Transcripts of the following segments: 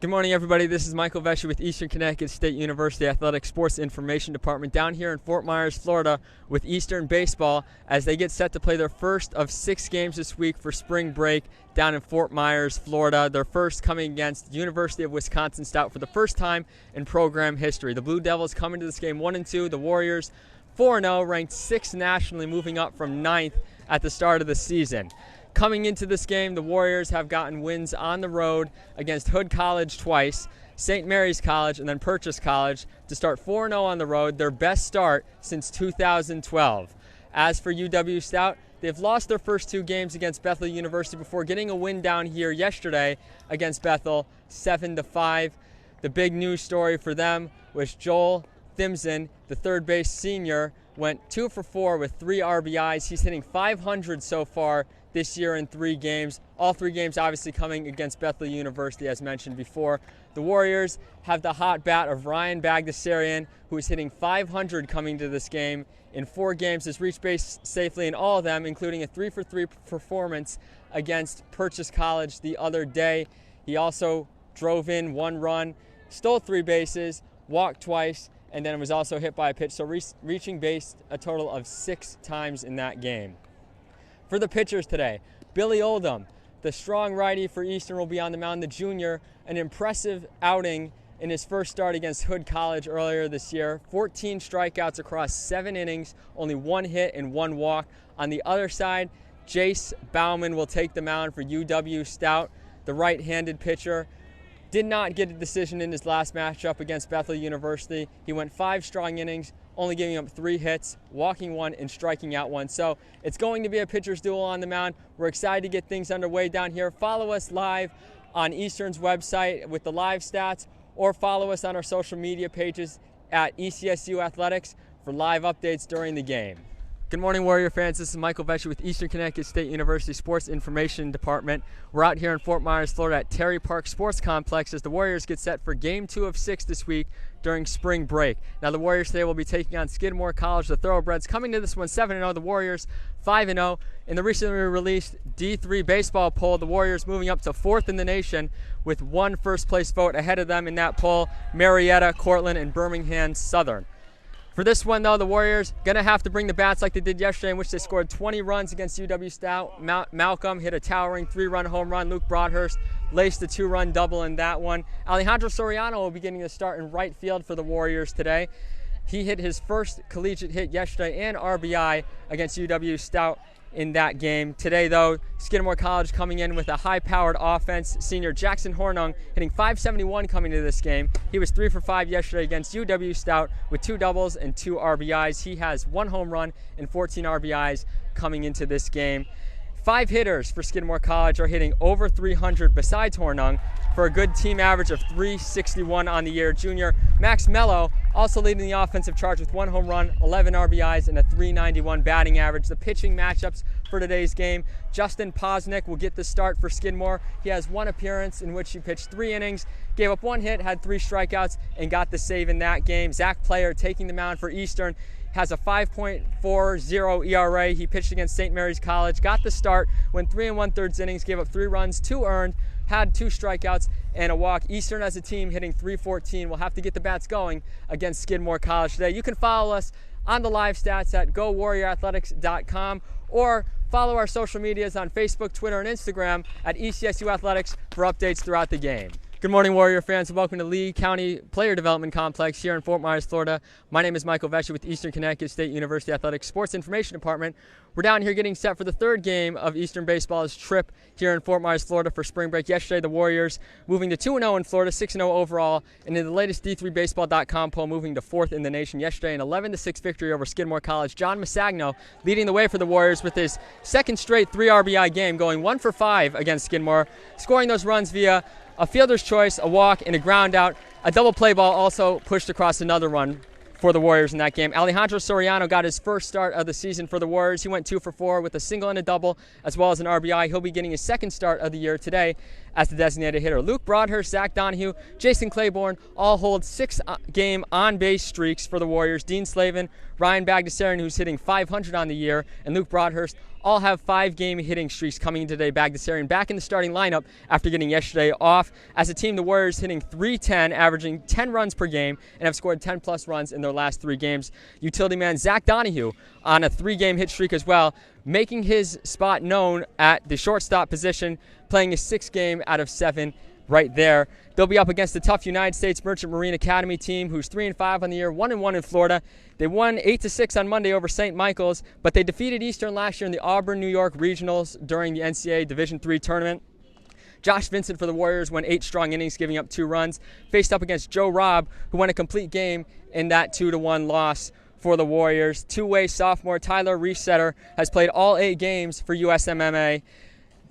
Good morning, everybody. This is Michael Vesci with Eastern Connecticut State University Athletic Sports Information Department down here in Fort Myers, Florida with Eastern Baseball as they get set to play their first of 6 games this week for spring break down in Fort Myers, Florida. Their first coming against University of Wisconsin Stout for the first time in program history. The Blue Devils come into this game 1-2. The Warriors 4-0, ranked 6th nationally, moving up from 9th at the start of the season. Coming into this game, the Warriors have gotten wins on the road against Hood College twice, St. Mary's College, and then Purchase College to start 4-0 on the road, their best start since 2012. As for UW Stout, they've lost their first 2 games against Bethel University before getting a win down here yesterday against Bethel, 7-5. The big news story for them was Joel Thimson, the third base senior, went 2 for 4 with 3 RBIs. He's hitting .500 so far this year in 3 games. All 3 games obviously coming against Bethel University, as mentioned before. The Warriors have the hot bat of Ryan Bagdasarian, who is hitting .500 coming to this game. In 4 games, has reached base safely in all of them, including a 3 for 3 performance against Purchase College the other day. He also drove in 1 run, stole 3 bases, walked twice, and then was also hit by a pitch, so reaching base a total of 6 times in that game. For the pitchers today, Billy Oldham, the strong righty for Eastern, will be on the mound. The junior, an impressive outing in his first start against Hood College earlier this year. 14 strikeouts across 7 innings, only 1 hit and 1 walk. On the other side, Jace Bauman will take the mound for UW Stout, the right-handed pitcher. Did not get a decision in his last matchup against Bethel University. He went 5 strong innings, only giving up 3 hits, walking 1 and striking out 1. So it's going to be a pitcher's duel on the mound. We're excited to get things underway down here. Follow us live on Eastern's website with the live stats, or follow us on our social media pages at ECSU Athletics for live updates during the game. Good morning, Warrior fans. This is Michael Vesci with Eastern Connecticut State University Sports Information Department. We're out here in Fort Myers, Florida at Terry Park Sports Complex as the Warriors get set for Game 2 of 6 this week during spring break. Now, the Warriors today will be taking on Skidmore College, the Thoroughbreds, coming to this one 7-0. The Warriors 5-0. In the recently released D3 baseball poll, the Warriors moving up to 4th in the nation with 1 first-place vote ahead of them in that poll, Marietta, Cortland, and Birmingham Southern. For this one, though, the Warriors going to have to bring the bats like they did yesterday, in which they scored 20 runs against UW Stout. Malcolm hit a towering 3-run home run. Luke Broadhurst laced a 2-run double in that one. Alejandro Soriano will be getting a start in right field for the Warriors today. He hit his first collegiate hit yesterday and RBI against UW Stout in that game. Today, though, Skidmore College coming in with a high-powered offense. Senior Jackson Hornung hitting .571 coming to this game. He was 3 for 5 yesterday against UW Stout with 2 doubles and 2 RBIs. He has 1 home run and 14 RBIs coming into this game. 5 hitters for Skidmore College are hitting over 300 besides Hornung for a good team average of 361 on the year. Junior Max Mello also leading the offensive charge with 1 home run, 11 RBIs, and a 391 batting average. The pitching matchups for today's game, Justin Posnick will get the start for Skidmore. He has 1 appearance in which he pitched 3 innings, gave up 1 hit, had 3 strikeouts, and got the save in that game. Zach Player taking the mound for Eastern, has a 5.40 ERA. He pitched against St. Mary's College, got the start, went 3 1/3 innings, gave up 3 runs, 2 earned, had 2 strikeouts and a walk. Eastern as a team hitting .314. We'll have to get the bats going against Skidmore College today. You can follow us on the live stats at GoWarriorAthletics.com or follow our social medias on Facebook, Twitter, and Instagram at ECSU Athletics for updates throughout the game. Good morning, Warrior fans, and welcome to Lee County Player Development Complex here in Fort Myers, Florida. My name is Michael Vesci with Eastern Connecticut State University Athletics Sports Information Department. We're down here getting set for the 3rd game of Eastern Baseball's trip here in Fort Myers, Florida for spring break. Yesterday, the Warriors moving to 2-0 in Florida, 6-0 overall, and in the latest D3Baseball.com poll, moving to 4th in the nation. Yesterday, an 11-6 victory over Skidmore College. John Masagno leading the way for the Warriors with his 2nd straight 3 RBI game, going 1 for 5 against Skidmore, scoring those runs via a fielder's choice, a walk, and a ground out. A double play ball also pushed across another run for the Warriors in that game. Alejandro Soriano got his first start of the season for the Warriors. He went 2 for 4 with a single and a double, as well as an RBI. He'll be getting his 2nd start of the year today as the designated hitter. Luke Broadhurst, Zach Donahue, Jason Claiborne all hold 6-game on-base streaks for the Warriors. Dean Slavin, Ryan Bagdasarian, who's hitting .500 on the year, and Luke Broadhurst all have 5-game hitting streaks coming into today. Bagdasarian back in the starting lineup after getting yesterday off. As a team, the Warriors hitting .310, averaging 10 runs per game, and have scored 10-plus runs in their last 3 games. Utility man Zach Donahue on a 3-game hit streak as well, making his spot known at the shortstop position, playing a 6th game out of 7 right there. They'll be up against the tough United States Merchant Marine Academy team, who's 3-5 on the year, 1-1 in Florida. They won 8-6 on Monday over St. Michael's, but they defeated Eastern last year in the Auburn, New York regionals during the NCAA Division III tournament. Josh Vincent for the Warriors went 8 strong innings, giving up 2 runs. Faced up against Joe Robb, who went a complete game in that 2-1 loss for the Warriors. Two-way sophomore Tyler Resetter has played all 8 games for USMMA.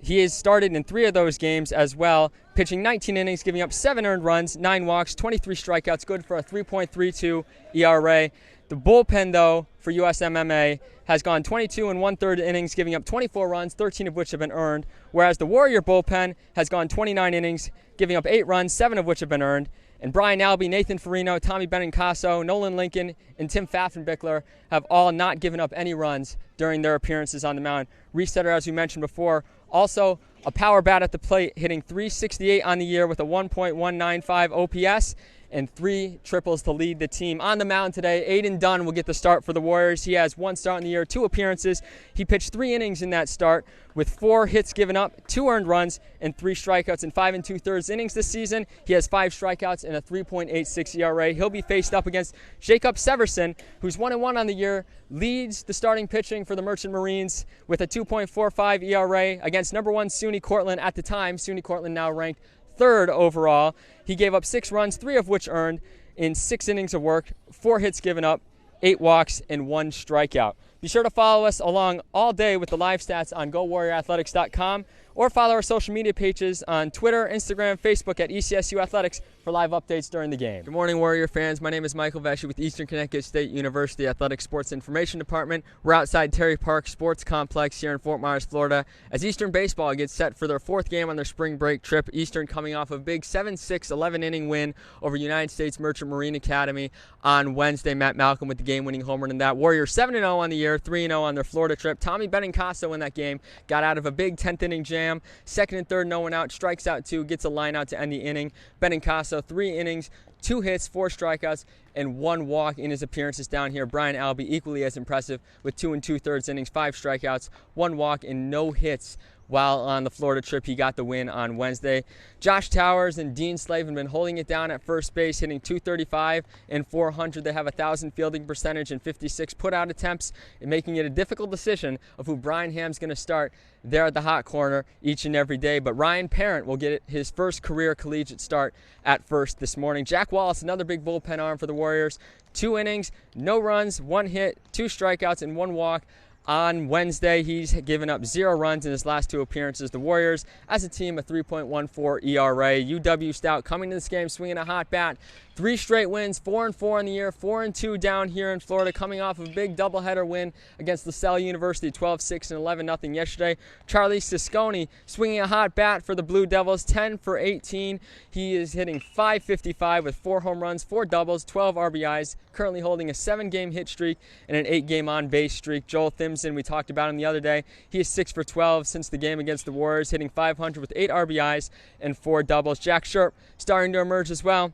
He has started in 3 of those games as well, pitching 19 innings, giving up 7 earned runs, 9 walks, 23 strikeouts, good for a 3.32 ERA. The bullpen, though, for USMMA has gone 22 1/3 innings, giving up 24 runs, 13 of which have been earned, whereas the Warrior bullpen has gone 29 innings, giving up 8 runs, 7 of which have been earned. And Brian Albee, Nathan Farino, Tommy Benincasa, Nolan Lincoln, and Tim Pfaffenbichler have all not given up any runs during their appearances on the mound. Resetter, as we mentioned before, also a power bat at the plate, hitting .368 on the year with a 1.195 OPS and 3 triples to lead the team. On the mound today, Aiden Dunn will get the start for the Warriors. He has 1 start in the year, 2 appearances. He pitched 3 innings in that start with 4 hits given up, 2 earned runs, and 3 strikeouts in 5 2/3 innings this season. He has 5 strikeouts and a 3.86 ERA. He'll be faced up against Jacob Severson, who's 1-1 on the year, leads the starting pitching for the Merchant Marines with a 2.45 ERA against number 1 SUNY Cortland at the time. SUNY Cortland now ranked 3rd overall. He gave up 6 runs, 3 of which earned in 6 innings of work, 4 hits given up, 8 walks, and 1 strikeout. Be sure to follow us along all day with the live stats on GoWarriorAthletics.com or follow our social media pages on Twitter, Instagram, Facebook at ECSU Athletics for live updates during the game. Good morning, Warrior fans. My name is Michael Vesci with Eastern Connecticut State University Athletic Sports Information Department. We're outside Terry Park Sports Complex here in Fort Myers, Florida, as Eastern baseball gets set for their 4th game on their spring break trip. Eastern coming off a big 7-6 11-inning win over United States Merchant Marine Academy on Wednesday. Matt Malcolm with the game-winning home run in that. Warriors 7-0 on the year, 3-0 on their Florida trip. Tommy Benincasa in that game got out of a big 10th-inning jam. 2nd and 3rd, no one out, strikes out 2, gets a line out to end the inning. Benincasa, 3 innings, 2 hits, 4 strikeouts, and 1 walk in his appearances down here. Brian Albee equally as impressive with 2 2/3 innings, 5 strikeouts, 1 walk, and no hits. While on the Florida trip, he got the win on Wednesday. Josh Towers and Dean Slave have been holding it down at first base, hitting .235 and .400. They have a 1,000 fielding percentage and 56 put-out attempts, and making it a difficult decision of who Brian Ham's going to start there at the hot corner each and every day. But Ryan Parent will get his first career collegiate start at first this morning. Jack Wallace, another big bullpen arm for the Warriors. 2 innings, no runs, 1 hit, 2 strikeouts, and 1 walk. On Wednesday, he's given up 0 runs in his last 2 appearances. The Warriors, as a team, a 3.14 ERA. UW Stout coming to this game swinging a hot bat. 3 straight wins, 4-4 on the year, 4-2 down here in Florida, coming off of a big doubleheader win against LaSalle University, 12-6 and 11-0 yesterday. Charlie Sisconi swinging a hot bat for the Blue Devils, 10 for 18. He is hitting .555 with 4 home runs, 4 doubles, 12 RBIs, currently holding a 7-game hit streak and an 8-game on-base streak. Joel Thimson, we talked about him the other day. He is 6 for 12 since the game against the Warriors, hitting .500 with 8 RBIs and 4 doubles. Jack Sherp starting to emerge as well.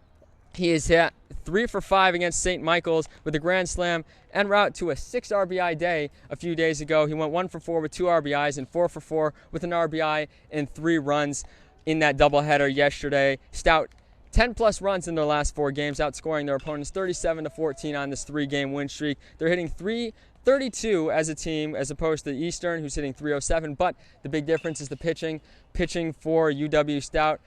He is hit 3 for 5 against St. Michael's with a grand slam en route to a 6 RBI day a few days ago. He went 1 for 4 with 2 RBIs and 4 for 4 with an RBI and 3 runs in that doubleheader yesterday. Stout 10-plus runs in their last 4 games, outscoring their opponents 37-14 on this 3-game win streak. They're hitting .332 as a team, as opposed to Eastern, who's hitting .307. But the big difference is the pitching. Pitching for UW Stout,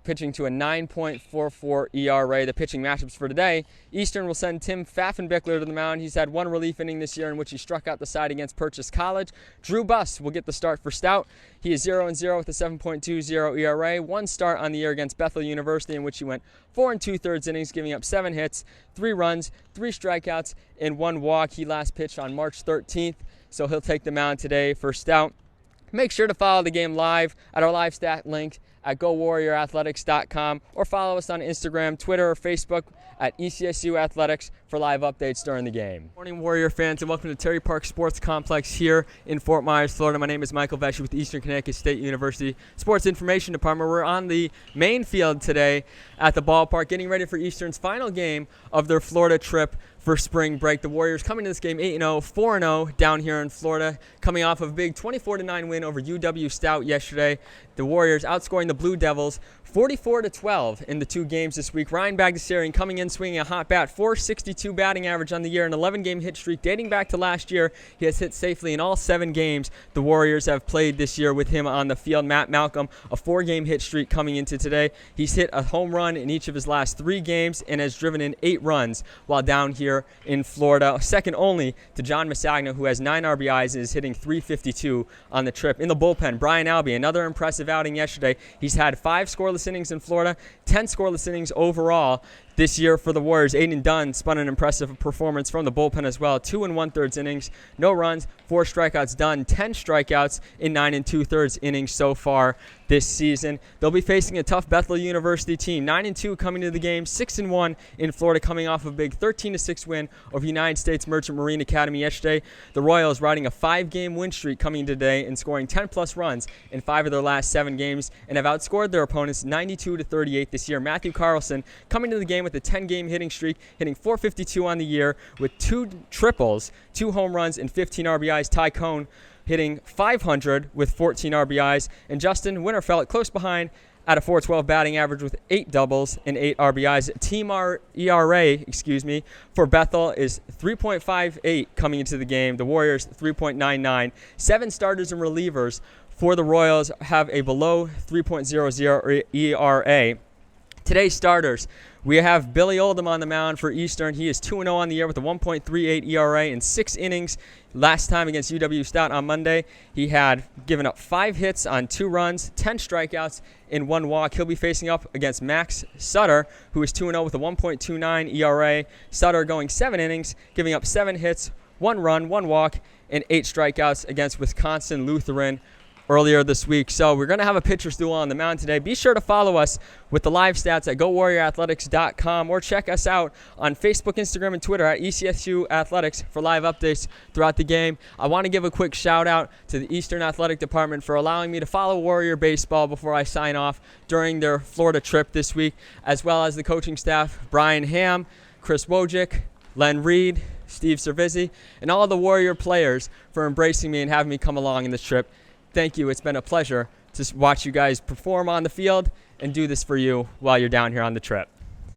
pitching to a 9.44 ERA. The pitching matchups for today: Eastern will send Tim Pfaffenbichler to the mound. He's had 1 relief inning this year in which he struck out the side against Purchase College. Drew Buss will get the start for Stout. He is 0-0 with a 7.20 ERA. 1 start on the year against Bethel University in which he went 4 2/3 innings, giving up 7 hits, 3 runs, 3 strikeouts, and 1 walk. He last pitched on March 13th, so he'll take the mound today for Stout. Make sure to follow the game live at our live stat link at GoWarriorAthletics.com or follow us on Instagram, Twitter, or Facebook at ECSU Athletics for live updates during the game. Good morning, Warrior fans, and welcome to Terry Park Sports Complex here in Fort Myers, Florida. My name is Michael Vesci with Eastern Connecticut State University Sports Information Department. We're on the main field today at the ballpark, getting ready for Eastern's final game of their Florida trip for spring break. The Warriors coming to this game 8-0, 4-0 down here in Florida, coming off of a big 24-9 win over UW Stout yesterday. The Warriors outscoring the Blue Devils 44-12 in the two games this week. Ryan Bagdasarian coming in swinging a hot bat, .462 batting average on the year, an 11-game hit streak dating back to last year. He has hit safely in all 7 games the Warriors have played this year with him on the field. Matt Malcolm, a 4-game hit streak coming into today. He's hit a home run in each of his last 3 games and has driven in 8 runs while down here in Florida, second only to John Masagna, who has 9 RBIs and is hitting .352 on the trip. In the bullpen, Brian Albee, another impressive outing yesterday. He's had 5 scoreless innings in Florida, 10 scoreless innings overall this year for the Warriors. Aiden Dunn spun an impressive performance from the bullpen as well. 2 1/3 innings, no runs, 4 strikeouts. Dunn 10 strikeouts in 9 2/3 innings so far this season. They'll be facing a tough Bethel University team. 9-2 coming to the game, 6-1 in Florida, coming off a big 13-6 win over United States Merchant Marine Academy yesterday. The Royals riding a 5-game win streak coming today and scoring 10-plus runs in 5 of their last 7 games and have outscored their opponents 92-38 this year. Matthew Carlson coming to the game with a 10-game hitting streak, hitting .452 on the year with 2 triples, 2 home runs, and 15 RBIs. Ty Cohn hitting .500 with 14 RBIs, and Justin Winterfeld close behind at a .412 batting average with 8 doubles and 8 RBIs. Team ERA, for Bethel is 3.58 coming into the game. The Warriors 3.99. 7 starters and relievers for the Royals have a below 3.00 ERA. Today's starters, we have Billy Oldham on the mound for Eastern. He is 2-0 on the year with a 1.38 ERA in 6 innings. Last time against UW Stout on Monday, he had given up 5 hits on 2 runs, 10 strikeouts, and 1 walk. He'll be facing up against Max Sutter, who is 2-0 with a 1.29 ERA. Sutter going 7 innings, giving up 7 hits, 1 run, 1 walk, and 8 strikeouts against Wisconsin Lutheran earlier this week. So we're going to have a pitcher's duel on the mound today. Be sure to follow us with the live stats at GoWarriorAthletics.com or check us out on Facebook, Instagram, and Twitter at ECSU Athletics for live updates throughout the game. I want to give a quick shout out to the Eastern Athletic Department for allowing me to follow Warrior baseball before I sign off during their Florida trip this week, as well as the coaching staff, Brian Ham, Chris Wojcik, Len Reed, Steve Cervisi, and all of the Warrior players for embracing me and having me come along in this trip. Thank you. It's been a pleasure to watch you guys perform on the field and do this for you while you're down here on the trip.